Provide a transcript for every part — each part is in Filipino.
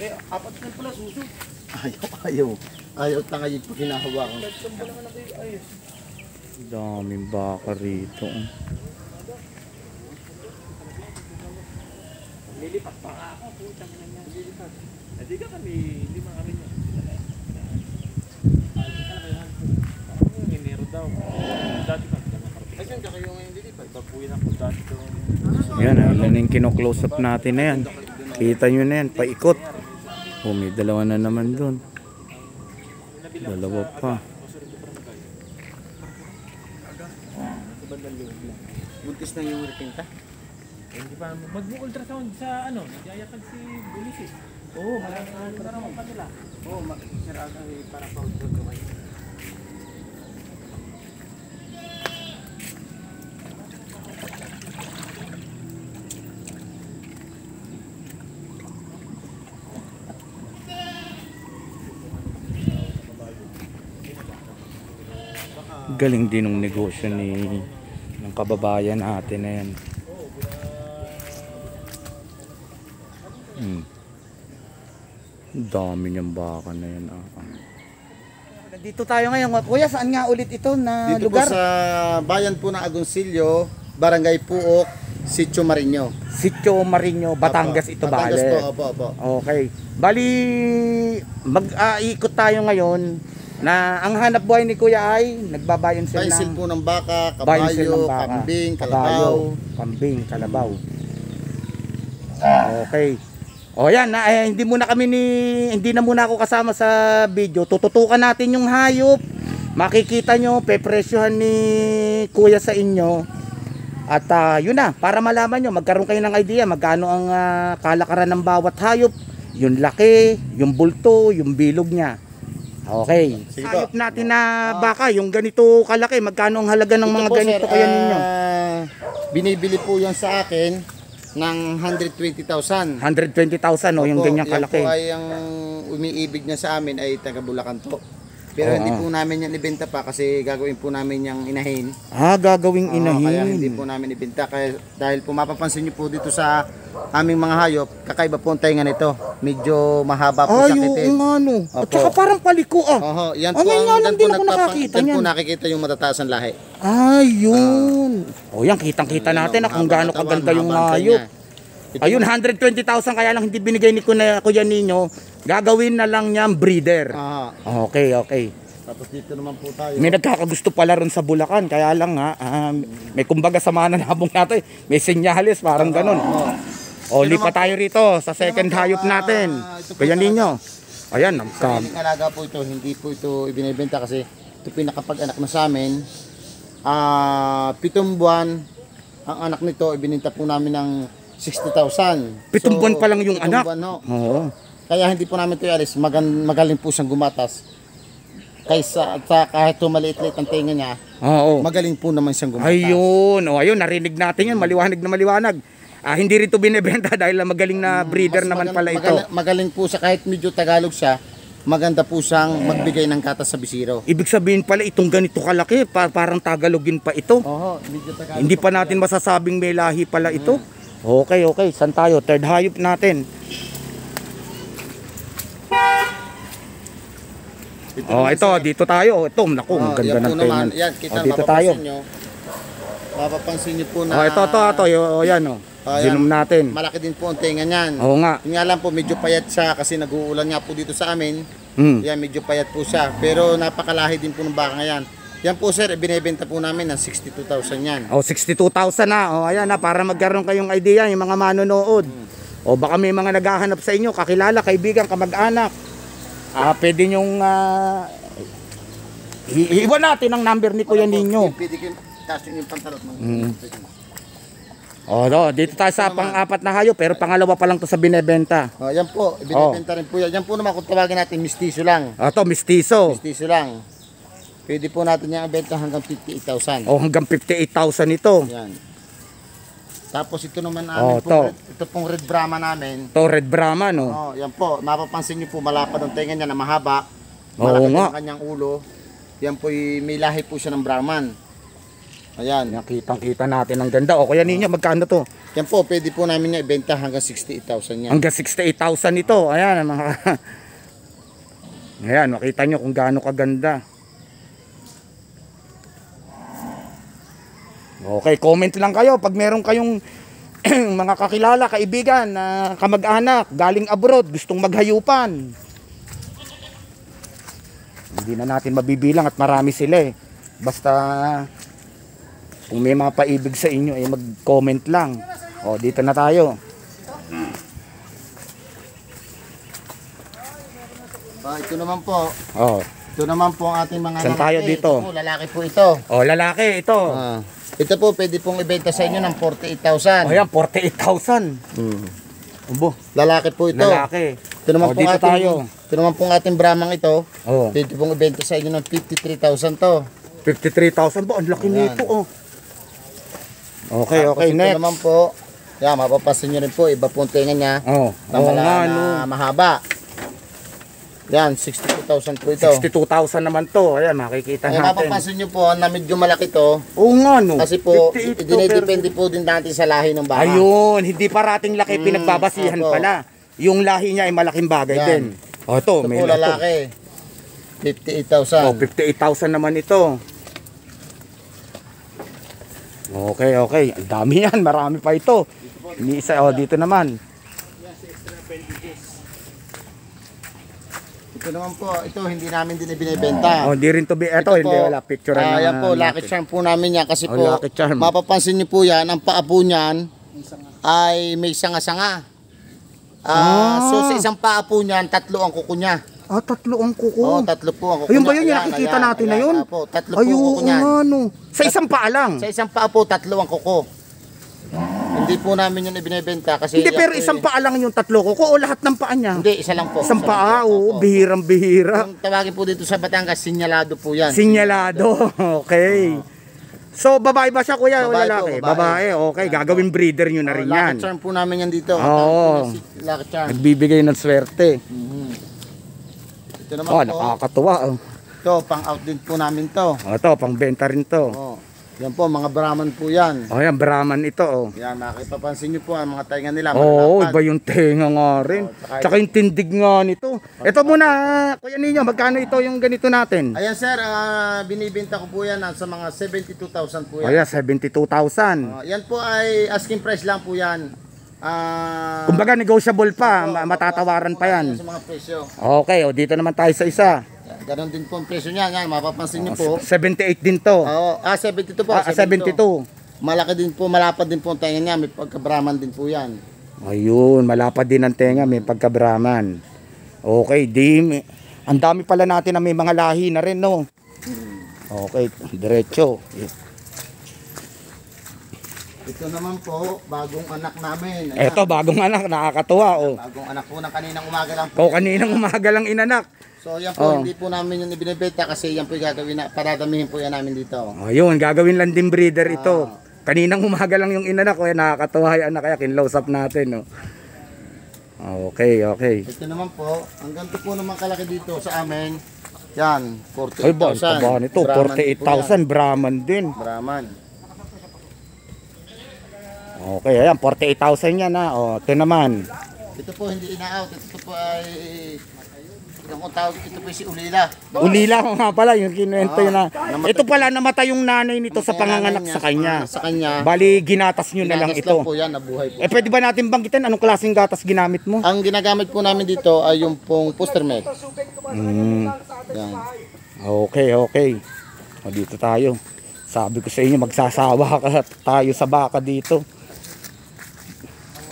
Eh, apat na pala suso. Ayaw tangay po hinahawakan. Daming baka rito. Lilipat pa nga ako. Putang ina niya. Lilipat. Hindi ka kami, lima kami niya. Yung Enero daw. Dati ka. Ay, saan ka kayo ngayon lilipat? Babuhin ako dati ko. Yan, yan yung kino-close up natin na yan. Kita nyo na yan, paikot. Oh, may dalawa na naman dun. Dalawa pa. Buntis na yung repinta. Hindi pa mag-ultrasound sa ano, nagyayakag si Bulis eh. Oo, maraming naman pa nila. Oo, mag-siraga para pa ultrasound. Galing din ng negosyo ni ng kababayan natin na yan. Dami niyang baka na yan. Dito tayo ngayon. Kuya, saan nga ulit ito na Dito lugar? po sa bayan po ng Agoncillo, Barangay Puok, Sitio Marino. Sitio Marino, Batangas ito Batangas bale. po, opo. Okay. Bali, mag-ikot tayo ngayon na ang hanap buhay ni Kuya ay nagbabayon sila Baisil po ng baka, bayon sila kabayo, ng baka, kambing, kabayo, kalabaw. kambing, kalabaw. Okay. O yan, hindi na muna ako kasama sa video. Tututukan natin yung hayop. Makikita nyo, pepresyohan ni Kuya sa inyo. At yun na, para malaman nyo, magkaroon kayo ng idea magkano ang kalakaran ng bawat hayop. Yung laki, yung bulto, yung bilog niya. Okay. Sige po. Hayop natin na baka, yung ganito kalaki, magkano ang halaga ng mga Ito po, ganito sir, kaya ninyo? binibili po yan sa akin ng 120,000. 120,000 o yung ganyan kalaki. Yan po ay ang umiibig niya sa amin ay taga Bulacan po. Pero hindi po namin yan ibenta pa kasi gagawin po namin yung inahin. Gagawing inahin. Kaya hindi po namin ibenta. Kaya dahil po mapapansin niyo po dito sa aming mga hayop, kakaiba po ang tainga nito. Medyo mahaba po sa kitid. Ay, nga no. At Opo. saka parang paliko Oho, yan po ngayon nga lang dyan din ako nakakita dyan po niyan. nakikita yung matataas ang lahi. Ayun. O yan, kitang-kita natin kung gaano kaganda yung hayop. Ayun, 120,000 kaya lang hindi binigay ni Kuya Nino. Gagawin na lang niyang breeder. Okay. Tapos dito naman po tayo. May nagkakagusto pala ron sa Bulacan. Kaya lang may kumbaga samahan na nabong natin. May senyales, parang ganun. O, lipat tayo rito sa second hayop natin. Kuya Nino. Ayan, Sariling alaga po ito, hindi po ito ibinebenta kasi ito pinakapag-anak na sa amin. 7 buwan ang anak nito, ibininta po namin ng 60,000. 7 buwan pa lang yung 7 anak. buwan, ho. Oo. Kaya hindi po namin ito ialis, magaling po siyang gumatas. Kaysa kahit maliit-liit ang tenga niya, Oo. magaling po naman siyang gumatas. Ayun, ayun, narinig natin yan, maliwanag na maliwanag. Hindi rin ito binibenta dahil breeder Mas naman pala ito. Magaling po siya kahit medyo Tagalog siya, maganda po siyang magbigay ng gatas sa bisiro. Ibig sabihin pala itong ganito kalaki, parang Tagalogin pa ito. Oho, medyo Tagalog. Hindi pa natin masasabing may lahi pala ito. Okay, saan tayo? Third hayop natin. Ito, dito tayo. Ito, naku, ang ganda ng tengan. Yan, kita Dito tayo. Mapapansin nyo po na Ito, yan Ginom natin. malaki din po ang tenga niyan. Oo nga. Yun nga lang po, medyo payat siya kasi nag-uulan nga po dito sa amin. Yan, medyo payat po siya. Pero napakalahi din po ng baka ngayon. Yan po sir, binebenta po namin ng 62,000 yan. 62,000 na. Ayan na, para magkaroon kayong idea yung mga manonood. O baka may mga naghahanap sa inyo, kakilala, kaibigan, kamag-anak. Pwede nyong iwan natin ang number ni Kuya Nino. Pwede ko yung pantalot ng Dito tayo sa pang-apat na hayop, pero pangalawa pa lang to sa binebenta. yan po, binebenta rin po yan. Yan po naman kung tawagin natin, mistiso lang. Ito, mistiso. Mistiso lang. Pwede po natin yung ibenta hanggang 58,000. Hanggang 58,000 ito. Yan. Tapos ito naman namin ito pong red Brahma namin. Ito, red Brahma, no? Yan po, mapapansin niyo po malapad ang tenga niya na mahaba. Oo Malaki nga. ang kanyang ulo. Yan po may lahi po siya ng Brahman. Ayan. Yan, kitang-kita natin ang ganda. O, Kuya Ninyo, magkano to? Yan po, pwede po namin niya ibenta hanggang 68,000 yan. Hanggang 68,000 ito. Ayan, mga... Ayan, makita nyo kung gaano kaganda. Okay, comment lang kayo pag meron kayong mga kakilala, kaibigan, kamag-anak, galing abroad, gustong maghayupan. Hindi na natin mabibilang at marami sila eh. Basta kung may mga paibig sa inyo, eh mag-comment lang. O, dito na tayo. Ito naman po. Oh. Ito naman po ang ating mga Saan tayo lalaki. dito? Ito po, lalaki po ito. Oh, lalaki ito. Ito po, pwede pong ibenta sa inyo ng 48,000. Oh, yan, 48,000. Umbo, Lalaki po ito. lalaki. Ito naman Oh, po dito ating, tayo. Ito naman po ang ating Brahmang ito. Oh, Pwede pong ibenta sa inyo ng 53,000 to. 53,000 po. Ang laki Ayan. nito, oh. Okay, Tapos okay, ito next. naman po, yan, mapapasin nyo rin po, iba po ang tenga niya. Oh, Na oo wala nga, na no. mahaba. Yan, 62,000 po ito. 62,000 naman to. Ayan, makikita Ay, natin. mapapansin nyo po na medyo malaki to. Oo nga, no. Kasi po, 58 to, dinidepende po din natin sa lahi ng baka. Ayun, hindi parating laki, pinagbabasihan opo. pala. Yung lahi niya ay malaking bagay Yan. din. O, ito, Ito may po lalaki. 58,000. Oh, 58,000 naman ito. Okay, okay. Ang dami yan. Marami pa ito. Isa, oh, dito naman. Ito naman po, ito hindi namin din ibinebenta. Oh, hindi rin to be. Ito, hindi wala picture na. Yan po, Lucky Charm po namin yan kasi Oh, po, Lucky Charm. mapapansin niyo po yan, ang paa po niyan ay may sanga-sanga. So sa isang paa po niyan, tatlo ang kuko niya. Ah, tatlo ang kuko. Oo, tatlo po ang kuko Ayun ba niya. yun? Yung Ayan, nakikita ayan, natin na ayan, yun? ayan po, tatlo po ang Ayun, kuko niyan. ano. Sa isang paa lang. Sa isang paa po, tatlo ang kuko. Hindi po namin yun ibinebenta kasi... Hindi, yan pero po isang eh. paa lang yung tatlo kuko o lahat ng paa niya? Hindi, isa lang po. Isang Isa lang paa, po. oo. Opo. Bihirang-bihira. Yung tawagin po dito sa Batangas, sinyalado po yan. Sinyalado. Okay. So, babae ba siya, kuya? O Babae po, lalaki? babae. Babae, okay. Gagawin breeder nyo na rin yan. Lucky Charm po namin yan dito. Oo. Lucky Charm. Nagbibigay ng swerte. Ito naman Oh, po. nakakatuwa. Oh. Ito, pang out din po namin to. Oh, ito, pang benta rin to. Oh. Yan po, mga Brahman po yan. Oh, yan, Brahman ito. Oh. Yan, makipapansin nyo po ang mga tainga nila. Oo, malalapad. iba yung tenga nga rin. Tsaka yung tindig nga nito. Ito muna, kuya ninyo, magkano ito yung ganito natin? Ayan sir, binibenta ko po yan sa mga 72,000 po Oh, yan. yeah, 72,000. Yan po ay asking price lang po yan. Kumbaga, negotiable pa. Matatawaran pa yan. Sa mga presyo. Okay, o dito naman tayo sa isa. Yan, ganon din po ang presyo niya. Yan, mapapansin nyo po. 78 din to. Oo, 72 po. 72. Malaki din po, malapad din po ang tainga niya. May pagka-Brahman din po yan. Ayun, malapad din ang tenga, may pagkabraman. Okay, ang dami pala natin na may mga lahi na rin, no? Okay, diretso. Ito naman po, bagong anak namin. Ayan. Eto, bagong anak, nakakatuwa, oh. Bagong anak po ng kaninang umaga lang po. O, kaninang umaga lang inanak. So yan po, hindi po namin yung ibinibenta kasi yan po yung gagawin na, paradamihin po yan namin dito. Ayun, gagawin lang din breeder ito. Kaninang umaga lang yung inanak, kaya nakakatuwa yung anak, kaya kinlose up natin, no? Okay, okay. Ito naman po, ang ganito po naman kalaki dito sa amin. Yan, Ay ba, 48,000. ba nito? Brahman din po yan. 48,000, Brahman din. Brahman. Okay, ayan, 48,000 yan, ha. O, ito naman. Ito po hindi ina-out. Ito po ay, yung tawag, ito po si Ulila. Ulila ko nga pala, yung kinuwento yun na. namatay. Ito pala, namatay yung nanay nito sa Kaya panganganak nanay sa kanya. Sa kanya. Bali, ginatas nyo na lang Ginagas ito. po yan, nabuhay po. Eh, pwede ba natin banggitin anong klaseng gatas ginamit mo? Ang ginagamit po namin dito ay yung pong Puster Med. Mm. Yan. Okay, okay. O, dito tayo. Sabi ko sa inyo, magsasawa ka tayo sa baka dito.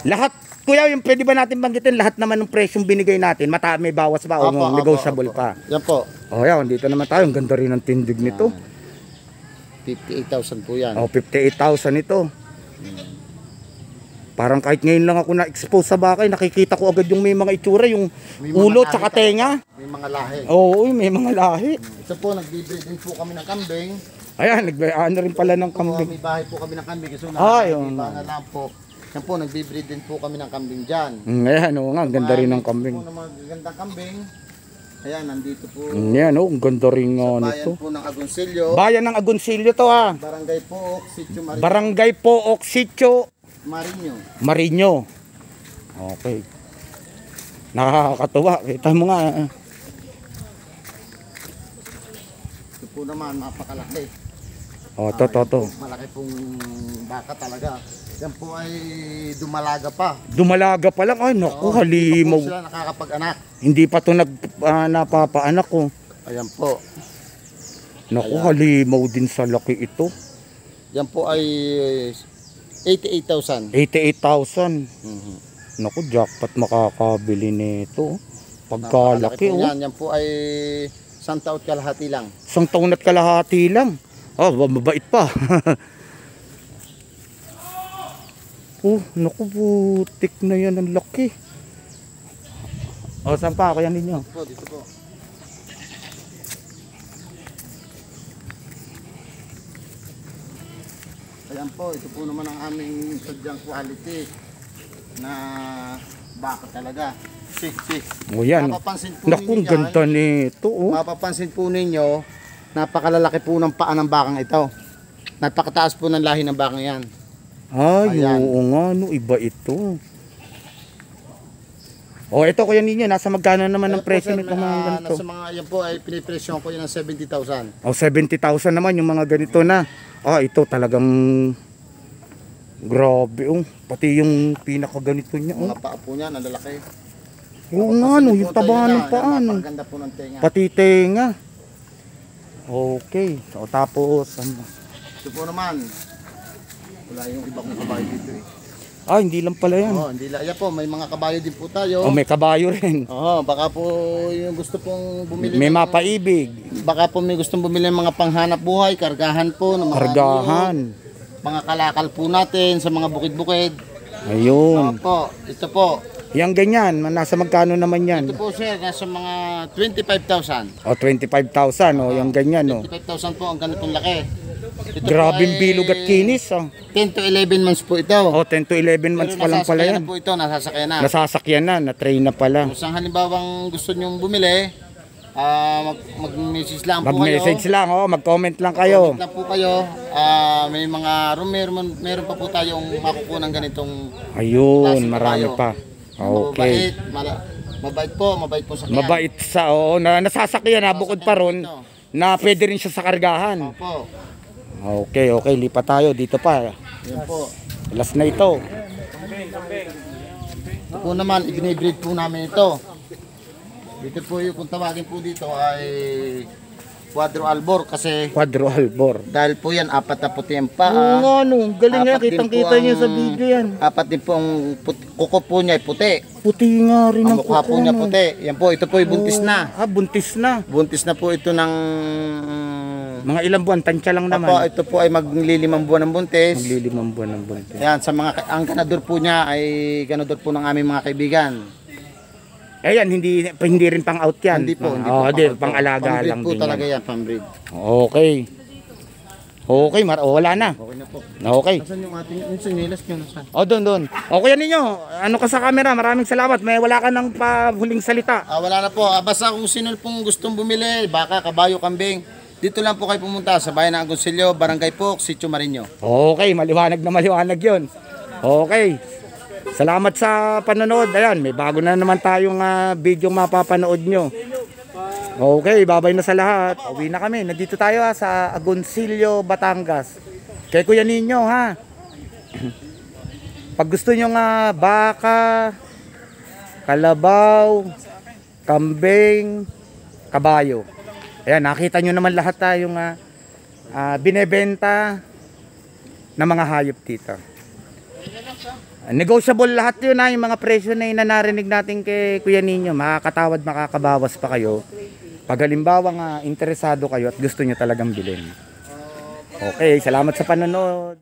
Lahat, kuya, yung pwede ba natin banggitin lahat naman ng presyong binigay natin? May bawas ba o Opo, negotiable opo. pa? Yan po. O, yan, dito naman tayo. Ang ganda rin ng tindig nito. 58,000 po yan. O, 58,000 ito. Parang kahit ngayon lang ako na-expose sa bakay, nakikita ko agad yung may mga itsura, yung May mga ulo lahi tsaka talaga. tenga. May mga lahi. Oo, may mga lahi. Ito po, nagbe-breed din po kami ng kambing. Ayan, ano rin pala ng kambing. May bahay po kami ng kambing. Kasi yun. na lang po. Yan po, nagbe-breed din po kami ng kambing dyan. Ayan, oo nga, ang ganda rin ng kambing. Po ng mga gagandang kambing. Ayan, nandito po. Yan, oh, ang ganda rin nga Bayan nito. po ng Agoncillo. Bayan ng Agoncillo to ha. Barangay Pook, Sitio Marino. Barangay Pook, Sitio Marino. Marino. Okay. Nakakatuwa. Kita mo nga. Ito po naman, napakalaki. Oh, to. Malaki pong baka talaga. Yan po ay dumalaga pa. Dumalaga pa lang. Ay, naku, halimaw. Hindi pa po sila nakakapag-anak. Hindi pa to napapaanak ko. Ayan po. Naku, halimaw din sa laki ito. Yan po ay 88,000. 88,000. Mhm. Naku, jackpot makakabili nito. Pagkalaki, Napakalaki po oh. yan. Yan po ay 1 taon kalahati lang. 1 taon at kalahati lang. Oh, mabait pa. Oh, naku, butik na yan. Ang laki. Oh, saan pa? Kaya ninyo. Dito po. Ayan po, ito po naman ang aming sadyang quality na baka talaga. Oh, yan. Mapapansin po Naku, ang ninyo ganda nito, oh. Mapapansin po ninyo, napakalalaki po ng paa ng bakang ito. Napakataas po ng lahi ng bakang yan. Ay, Ayan. oo nga, no, iba ito. Oh, ito kuya ninyo, nasa magkano naman ang Ayan po, presyo sir, nito mga ganito? Nasa mga, yan po ay pinipresyon ko yun ng 70,000. Oh, 70,000 naman yung mga ganito na. Ah, ito talagang grabe, oh. Pati yung pinakaganito niya, oh. Mga paa po niyan, ang lalaki. Oo nga, no, yung taba ng paa, no. Napakaganda po ng tenga. Pati tenga. Okay. So, tapos, ano? Ito po naman, wala yung iba kong kabayo dito eh. Ah, hindi lang pala yan. Oo, hindi lang. Ayan po, may mga kabayo din po tayo. Oh, may kabayo rin. Oo, baka po yung gusto pong bumili May ng- mapaibig. Baka po may gustong bumili ng mga panghanap buhay, kargahan po ng mga Kargahan. mga kalakal po natin sa mga bukid-bukid. Ayun. Opo, ito po. Yang ganyan, nasa magkano naman yan? Ito po sir, nasa mga 25,000. O, 25,000, o, yung ganyan, o. 25,000 po ang ganitong laki. Ito Grabing po ay bilog at kinis, o. 10 to 11 months po ito. O, 10 to 11 months pa lang pala nasasakyan yan. na po ito, nasasakyan na. Nasasakyan na, na-train na pala. Kung saan halimbawang gusto nyong bumili, mag-message lang po kayo. Mag-message lang, o, mag-comment lang kayo. Comment lang po kayo. May mga meron pa po tayong makukuha ng ganitong Ayun, klase marami kabayo. pa. Okay. Mabait po sa kanya. Mabait sa, o, nasasakyan na, bukod pa ron, na pwede rin siya sa kargahan. Opo. Okay, lipat tayo, dito pa. Yan po. Last na ito. Ito po naman, ibinibreed po namin ito. Dito po yung kung tawagin po dito ay Quadro Albor kasi Quadro Albor. dahil po yan, 4 na puti ang Oo paa. nga, no, galing nga, Apat din kitang-kita po niyo ang- sa video yan. 4 din po ang kuko po niya ay puti. Puti nga rin Ang ang mukha po niya no? puti. Yan po, ito po ay buntis na. Ah, buntis na. Buntis na po ito ng... Mga ilang buwan, tansya lang Apo, naman. ito po ay maglilimang buwan ng buntis. Maglilimang buwan ng buntis. Yan, sa mga ang ganador po niya ay ganador po ng aming mga kaibigan. Eh yan, hindi rin pang out yan. Hindi po, hindi Oh, po. di, pang alaga Pang-breed lang po din talaga yan. yan, pang-breed. Okay. Okay, wala na. Okay na po. Okay. Nasaan yung ating yung sinilas nyo? Nasaan? O, doon. O, kuya ninyo, ano ka sa camera? Maraming salamat. May wala ka ng huling salita. Wala na po. Basta kung sino pong gustong bumili, baka, kabayo, kambing, dito lang po kayo pumunta sa bayan ng Agoncillo, Barangay Pook, Sitio Marino. Okay, maliwanag na maliwanag yun. Okay. Salamat sa panonood. Ayan, may bago na naman tayong video mapapanood nyo. Okay, babay na sa lahat. Uwi na kami. Nandito tayo sa Agoncillo, Batangas. Kay Kuya Ninyo, ha. Pag gusto nyo nga baka, kalabaw, kambing, kabayo. Ayan, nakita nyo naman lahat tayong binebenta ng mga hayop dito. Negotiable lahat yun, yung mga presyo na yun na narinig natin kay Kuya Ninyo. Makakatawad, makakabawas pa kayo. Pag halimbawa interesado kayo at gusto nyo talagang bilhin. Okay, salamat sa panonood.